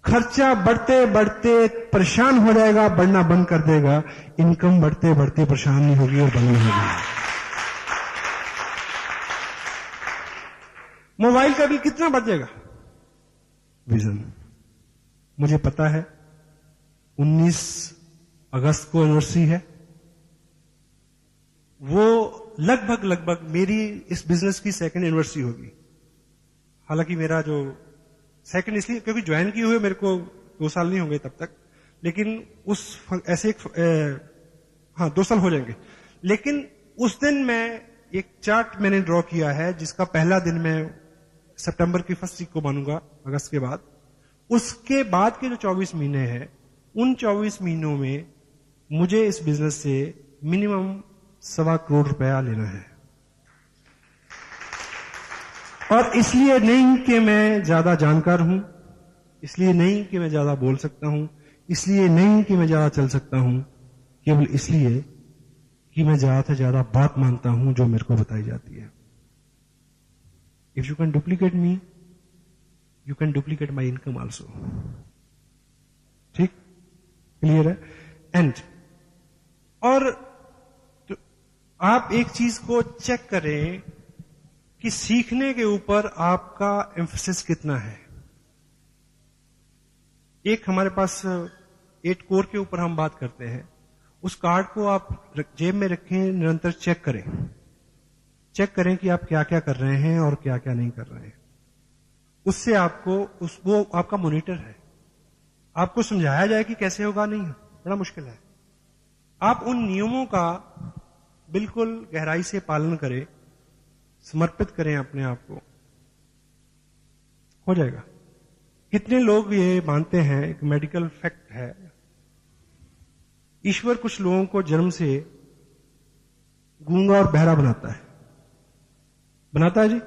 खर्चा बढ़ते बढ़ते परेशान हो जाएगा, बढ़ना बंद कर देगा। इनकम बढ़ते बढ़ते परेशान नहीं होगी और बंद नहीं होगी। मोबाइल का बिल कितना बढ़ जाएगा? विजन। मुझे पता है 19 अगस्त को एनिवर्सरी है, वो लगभग मेरी इस बिजनेस की 2nd एनिवर्सरी होगी। हालांकि मेरा जो 2nd इसलिए क्योंकि ज्वाइन किए हुए मेरे को 2 साल नहीं होंगे तब तक, लेकिन उस ऐसे 2 साल हो जाएंगे। लेकिन उस दिन मैं एक चार्ट मैंने ड्रॉ किया है जिसका पहला दिन मैं सितंबर की 1st वीक को मानूंगा, अगस्त के बाद। उसके बाद के जो 24 महीने हैं, उन 24 महीनों में मुझे इस बिजनेस से मिनिमम 1.25 करोड़ रुपया लेना है। और इसलिए नहीं कि मैं ज्यादा जानकार हूं, इसलिए नहीं कि मैं ज्यादा बोल सकता हूं, इसलिए नहीं कि मैं ज्यादा चल सकता हूं, केवल इसलिए कि मैं ज्यादा से ज्यादा बात मानता हूं जो मेरे को बताई जाती है। If you can duplicate me, you can duplicate my income also. ठीक, क्लियर है? एंड और तो आप एक चीज को चेक करें कि सीखने के ऊपर आपका एम्फेसिस कितना है। एक हमारे पास 8 कोर के ऊपर हम बात करते हैं, उस कार्ड को आप जेब में रखें, निरंतर चेक करें कि आप क्या क्या कर रहे हैं और क्या क्या नहीं कर रहे हैं। उससे आपको वो आपका मॉनिटर है। आपको समझाया जाए कि कैसे होगा, नहीं बड़ा मुश्किल है। आप उन नियमों का बिल्कुल गहराई से पालन करें, समर्पित करें अपने आप को, हो जाएगा। कितने लोग ये मानते हैं, एक मेडिकल फैक्ट है, ईश्वर कुछ लोगों को जन्म से गूंगा और बहरा बनाता है। बनाता है जी?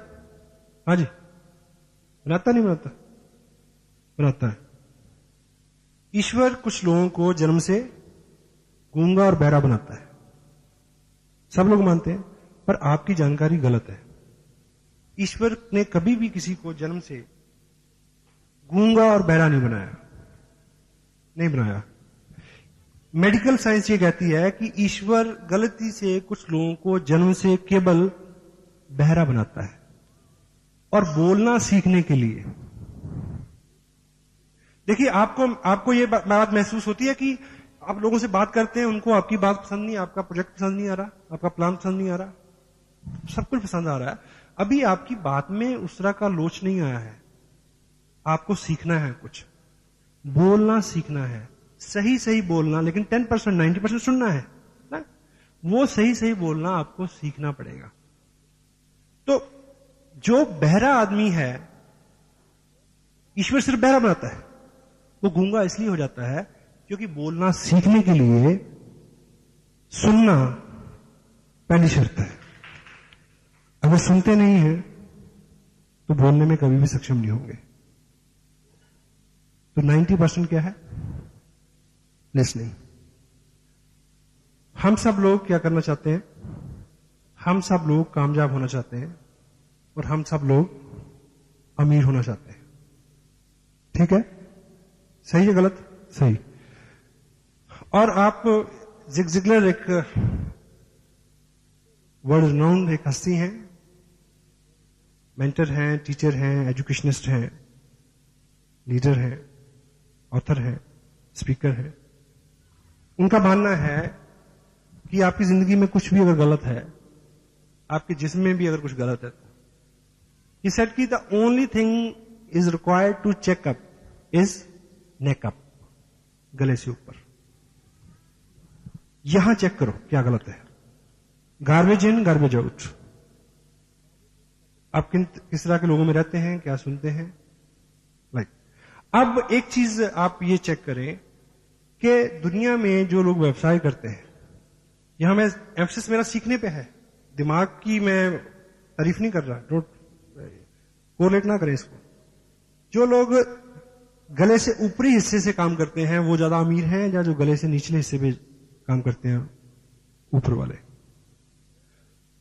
हाँ जी, बनाता नहीं बनाता? बनाता है। ईश्वर कुछ लोगों को जन्म से गूंगा और बहरा बनाता है, सब लोग मानते हैं, पर आपकी जानकारी गलत है। ईश्वर ने कभी भी किसी को जन्म से गूंगा और बहरा नहीं बनाया, नहीं बनाया। मेडिकल साइंस ये कहती है कि ईश्वर गलती से कुछ लोगों को जन्म से केवल बहरा बनाता है और बोलना सीखने के लिए। देखिए, आपको ये बात महसूस होती है कि आप लोगों से बात करते हैं, उनको आपकी बात पसंद नहीं, आपका प्रोजेक्ट पसंद नहीं आ रहा, आपका प्लान पसंद नहीं आ रहा, सब कुछ पसंद आ रहा है, अभी आपकी बात में उस तरह का लोच नहीं आया है। आपको सीखना है, कुछ बोलना सीखना है, सही सही बोलना, लेकिन 10% 90% सुनना है ना? वो सही सही बोलना आपको सीखना पड़ेगा। तो जो बहरा आदमी है, ईश्वर सिर्फ बहरा बनाता है, वो गूंगा इसलिए हो जाता है क्योंकि बोलना सीखने के लिए सुनना पहली शर्त है। अगर सुनते नहीं हैं तो बोलने में कभी भी सक्षम नहीं होंगे। तो 90% क्या है? लिसनिंग। हम सब लोग क्या करना चाहते हैं? हम सब लोग कामयाब होना चाहते हैं और हम सब लोग अमीर होना चाहते हैं। ठीक है? सही है गलत? सही। और आप जिग जिगलर एक वर्ल्ड रिनाउंड एक हस्ती हैं, मेंटर हैं, टीचर हैं, एजुकेशनिस्ट हैं, लीडर हैं, ऑथर हैं, स्पीकर हैं। उनका मानना है कि आपकी जिंदगी में कुछ भी अगर गलत है, आपके जिस्म में भी अगर कुछ गलत है, he said कि the only thing is required to check up is neck up, गले से ऊपर। यहां चेक करो क्या गलत है। Garbage in garbage out. आप किस तरह के लोगों में रहते हैं, क्या सुनते हैं, लाइक। अब एक चीज आप ये चेक करें कि दुनिया में जो लोग व्यवसाय करते हैं, यहां मैं एम्फसिस मेरा सीखने पे है, दिमाग की मैं तारीफ नहीं कर रहा, डोंट कोरिलेट ना करें इसको। जो लोग गले से ऊपरी हिस्से से काम करते हैं वो ज्यादा अमीर हैं, या जो गले से निचले हिस्से पे काम करते हैं ऊपर वाले।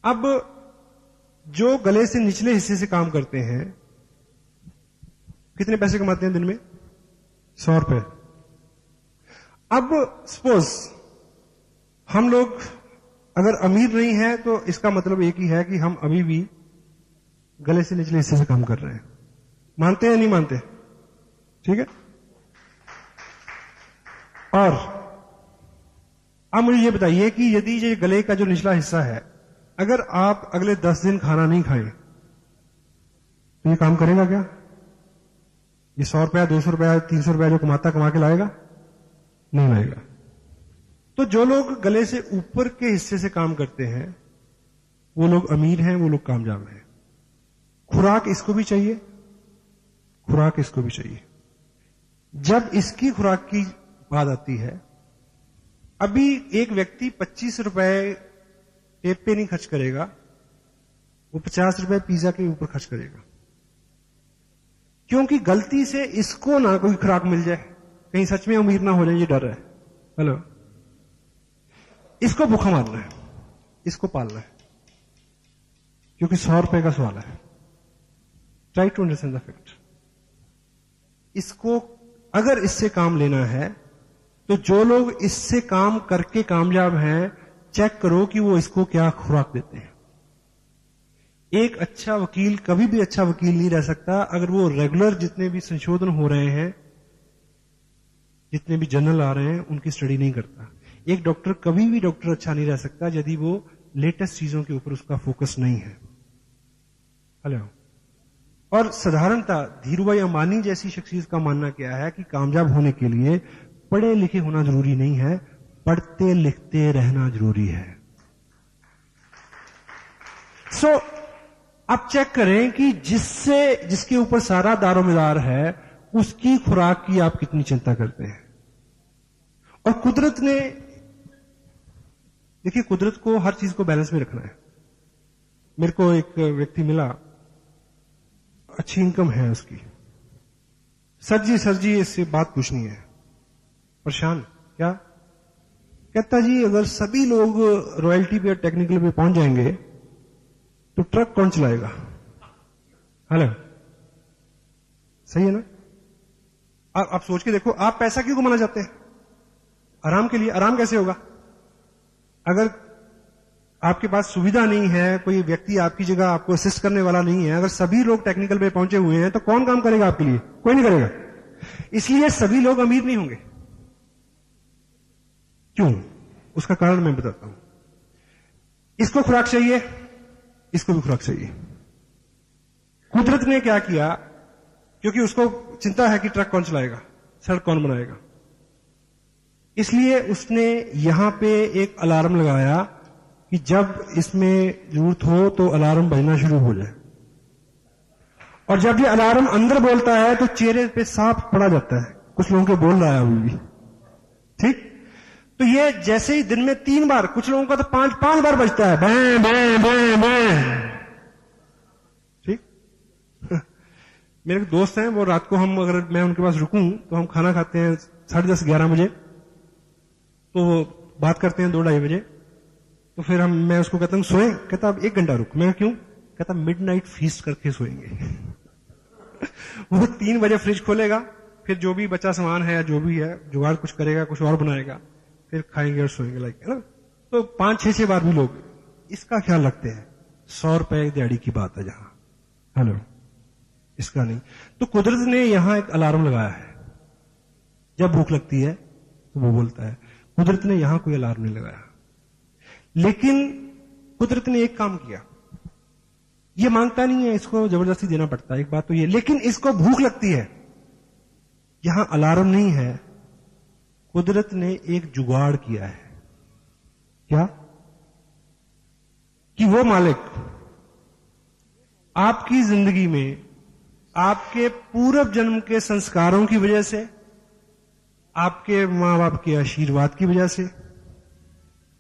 अब जो गले से निचले हिस्से से काम करते हैं कितने पैसे कमाते हैं दिन में? 100 रुपए। अब सपोज हम लोग अगर अमीर नहीं है तो इसका मतलब एक ही है कि हम अभी भी गले से निचले हिस्से से काम कर रहे हैं। मानते हैं नहीं मानते? ठीक है। और अब मुझे ये बताइए कि यदि ये गले का जो निचला हिस्सा है, अगर आप अगले 10 दिन खाना नहीं खाएं तो ये काम करेगा क्या? ये 100 रुपया, 200 रुपया, 300 रुपया जो कमा के लाएगा? नहीं लाएगा। तो जो लोग गले से ऊपर के हिस्से से काम करते हैं वो लोग अमीर हैं, वो लोग कामयाब हैं। खुराक इसको भी चाहिए, खुराक इसको भी चाहिए। जब इसकी खुराक की बात आती है, अभी एक व्यक्ति 25 रुपए टेप पे नहीं खर्च करेगा, वो 50 रुपए पिज्जा के ऊपर खर्च करेगा, क्योंकि गलती से इसको ना कोई खुराक मिल जाए, कहीं सच में अमीर ना हो जाए, ये डर है। हेलो, इसको भूखा मारना है, इसको पालना है, क्योंकि 100 रुपए का सवाल है। Try to understand the fact. इसको अगर इससे काम लेना है तो जो लोग इससे काम करके कामयाब हैं, चेक करो कि वो इसको क्या खुराक देते हैं। एक अच्छा वकील कभी भी अच्छा वकील नहीं रह सकता अगर वो रेगुलर जितने भी संशोधन हो रहे हैं, जितने भी जर्नल आ रहे हैं, उनकी स्टडी नहीं करता। एक डॉक्टर कभी भी डॉक्टर अच्छा नहीं रह सकता यदि वो लेटेस्ट चीजों के ऊपर उसका फोकस नहीं है। हेलो। और साधारणतः धीरूभाई अंबानी जैसी शख्सियत का मानना क्या है कि कामयाब होने के लिए पढ़े लिखे होना जरूरी नहीं है, पढ़ते लिखते रहना जरूरी है। सो आप चेक करें कि जिसके ऊपर सारा दारोमदार है उसकी खुराक की आप कितनी चिंता करते हैं। और कुदरत ने, देखिए, कुदरत को हर चीज को बैलेंस में रखना है। मेरे को एक व्यक्ति मिला, अच्छी इनकम है उसकी, सर जी इससे बात पूछनी है। परेशान क्या? कहता जी अगर सभी लोग रॉयल्टी पे और टेक्निकल पे पहुंच जाएंगे तो ट्रक कौन चलाएगा? हेलो, सही है ना? आप सोच के देखो, आप पैसा क्यों कमाना चाहते हैं? आराम के लिए। आराम कैसे होगा? अगर आपके पास सुविधा नहीं है, कोई व्यक्ति आपकी जगह आपको असिस्ट करने वाला नहीं है, अगर सभी लोग टेक्निकल पे पहुंचे हुए हैं, तो कौन काम करेगा आपके लिए? कोई नहीं करेगा। इसलिए सभी लोग अमीर नहीं होंगे। क्यों? उसका कारण मैं बताता हूं। इसको खुराक चाहिए, इसको भी खुराक चाहिए। कुदरत ने क्या किया, क्योंकि उसको चिंता है कि ट्रक कौन चलाएगा, सड़क कौन बनाएगा, इसलिए उसने यहां पे एक अलार्म लगाया कि जब इसमें जरूरत हो तो अलार्म बजना शुरू हो जाए। और जब ये अलार्म अंदर बोलता है तो चेहरे पे साफ पड़ा जाता है, कुछ लोगों के बोल रहा है अभी भी, ठीक? तो ये जैसे ही दिन में 3 बार, कुछ लोगों का तो 5 बार बजता है, बैं बैं बैं बैं, ठीक? मेरे दोस्त हैं, वो रात को हम अगर मैं उनके पास रुकूं तो हम खाना खाते हैं 10:30 11 बजे, तो बात करते हैं 2-2:30 बजे। तो फिर मैं उसको कहता हूं सोए, कहता अब 1 घंटा रुक। मैं क्यों? कहता मिडनाइट फीस्ट करके सोएंगे। वो 3 बजे फ्रिज खोलेगा, फिर जो भी बचा सामान है या जो भी है जुगाड़ कुछ करेगा, कुछ और बनाएगा, फिर खाएंगे और सोएंगे, लाइक है ना। तो 5-6 बार भी लोग इसका ख्याल रखते हैं। 100 रुपए दिहाड़ी की बात है जहां, हेलो, इसका नहीं। तो कुदरत ने यहां एक अलार्म लगाया है, जब भूख लगती है तो वो बोलता है। कुदरत ने यहां कोई अलार्म नहीं लगाया, लेकिन कुदरत ने एक काम किया। ये मांगता नहीं है, इसको जबरदस्ती देना पड़ता है, एक बात तो ये, लेकिन इसको भूख लगती है। यहां अलार्म नहीं है, कुदरत ने एक जुगाड़ किया है। क्या? कि वो मालिक आपकी जिंदगी में आपके पूर्व जन्म के संस्कारों की वजह से, आपके मां बाप के आशीर्वाद की वजह से,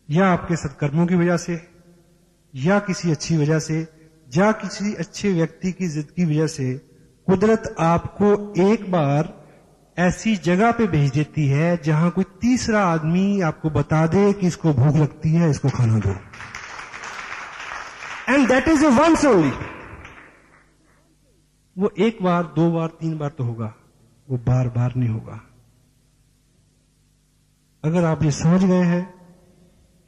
या आपके सत्कर्मों की वजह से, या किसी अच्छी वजह से, या किसी अच्छे व्यक्ति की जिद की वजह से, कुदरत आपको एक बार ऐसी जगह पे भेज देती है जहां कोई तीसरा आदमी आपको बता दे कि इसको भूख लगती है, इसको खाना दो। And that is a once only. वो 1 बार, 2 बार, 3 बार तो होगा, वो बार बार नहीं होगा। अगर आप ये समझ गए हैं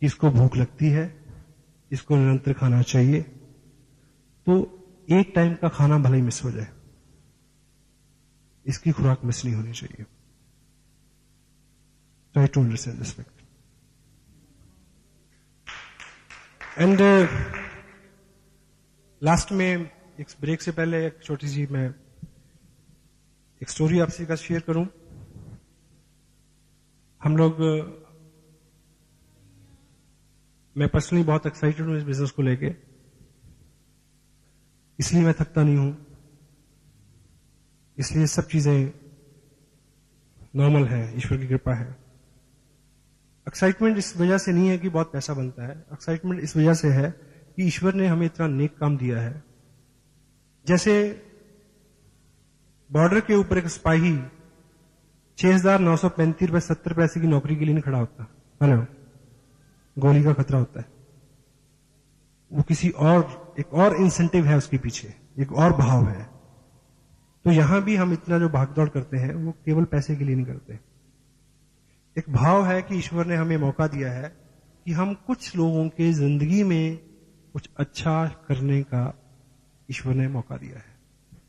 कि इसको भूख लगती है, इसको निरंतर खाना चाहिए, तो एक टाइम का खाना भले ही मिस हो जाए, इसकी खुराक मिस नहीं होनी चाहिए। Try to understand this fact. And last में एक ब्रेक से पहले एक छोटी सी मैं एक स्टोरी आपसे का शेयर करूं। हम लोग, मैं पर्सनली बहुत एक्साइटेड हूं इस बिजनेस को लेके, इसलिए मैं थकता नहीं हूं, इसलिए सब चीजें नॉर्मल है, ईश्वर की कृपा है। एक्साइटमेंट इस वजह से नहीं है कि बहुत पैसा बनता है, एक्साइटमेंट इस वजह से है कि ईश्वर ने हमें इतना नेक काम दिया है। जैसे बॉर्डर के ऊपर एक सिपाही 6,935 रुपए 70 पैसे की नौकरी के लिए नहीं खड़ा होता, हेलो, गोली का खतरा होता है। वो किसी और, एक और इंसेंटिव है उसके पीछे, एक और भाव है। तो यहां भी हम इतना जो भागदौड़ करते हैं वो केवल पैसे के लिए नहीं करते। एक भाव है कि ईश्वर ने हमें मौका दिया है कि हम कुछ लोगों के जिंदगी में कुछ अच्छा करने का ईश्वर ने मौका दिया है।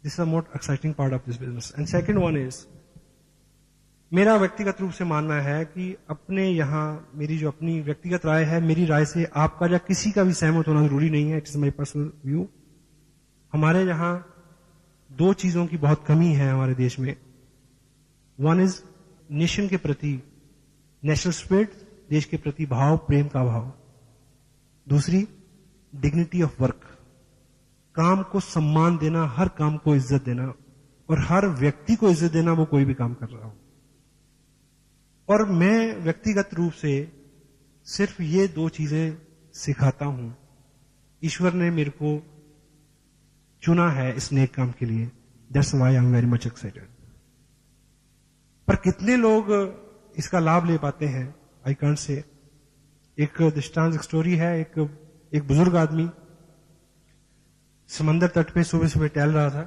This is the most exciting part of this business. And second one is, मेरा व्यक्तिगत रूप से मानना है कि अपने यहां, मेरी जो अपनी व्यक्तिगत राय है, मेरी राय से आपका या किसी का भी सहमत होना जरूरी नहीं है, it is my personal view. हमारे यहां 2 चीजों की बहुत कमी है हमारे देश में। वन इज नेशन के प्रति, नेशनल स्पिरिट, देश के प्रति भाव, प्रेम का भाव। दूसरी, डिग्निटी ऑफ वर्क, काम को सम्मान देना, हर काम को इज्जत देना, और हर व्यक्ति को इज्जत देना, वो कोई भी काम कर रहा हो। और मैं व्यक्तिगत रूप से सिर्फ ये 2 चीजें सिखाता हूं। ईश्वर ने मेरे को चुना है इस नेक काम के लिए, that's why I am very much excited. पर कितने लोग इसका लाभ ले पाते हैं, आई कांट से। एक दृष्टांत, एक स्टोरी है। एक बुजुर्ग आदमी समंदर तट पे सुबह सुबह टहल रहा था,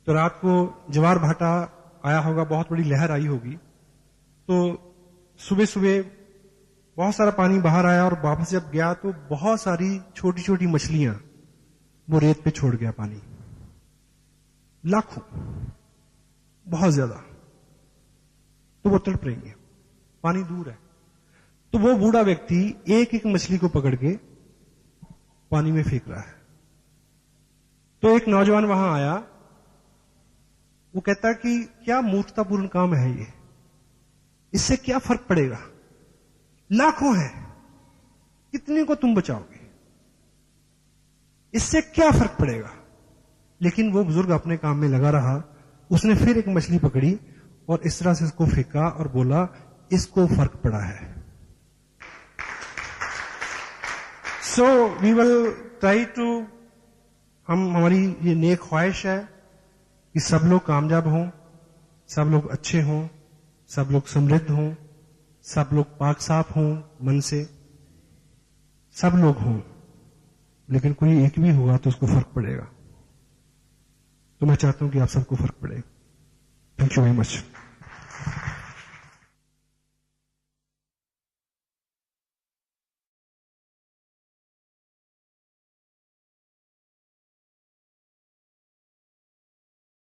तो रात को ज्वार भाटा आया होगा, बहुत बड़ी लहर आई होगी, तो सुबह सुबह बहुत सारा पानी बाहर आया और वापस जब गया तो बहुत सारी छोटी छोटी मछलियां वो रेत पे छोड़ गया पानी, लाखों, बहुत ज्यादा। तो वो तड़प रही है, पानी दूर है। तो वो बूढ़ा व्यक्ति एक एक मछली को पकड़ के पानी में फेंक रहा है। तो एक नौजवान वहां आया, वो कहता कि क्या मूर्खतापूर्ण काम है ये, इससे क्या फर्क पड़ेगा, लाखों हैं, कितने को तुम बचाओगे, इससे क्या फर्क पड़ेगा। लेकिन वो बुजुर्ग अपने काम में लगा रहा। उसने फिर एक मछली पकड़ी और इस तरह से इसको फेंका और बोला इसको फर्क पड़ा है। So we will try to, हमारी ये नेक ख्वाहिश है कि सब लोग कामयाब हों, सब लोग अच्छे हों, सब लोग समृद्ध हों, सब लोग पाक साफ हों मन से, सब लोग हों। लेकिन कोई एक भी होगा तो उसको फर्क पड़ेगा। तो मैं चाहता हूं कि आप सबको फर्क पड़े। Thank you very much.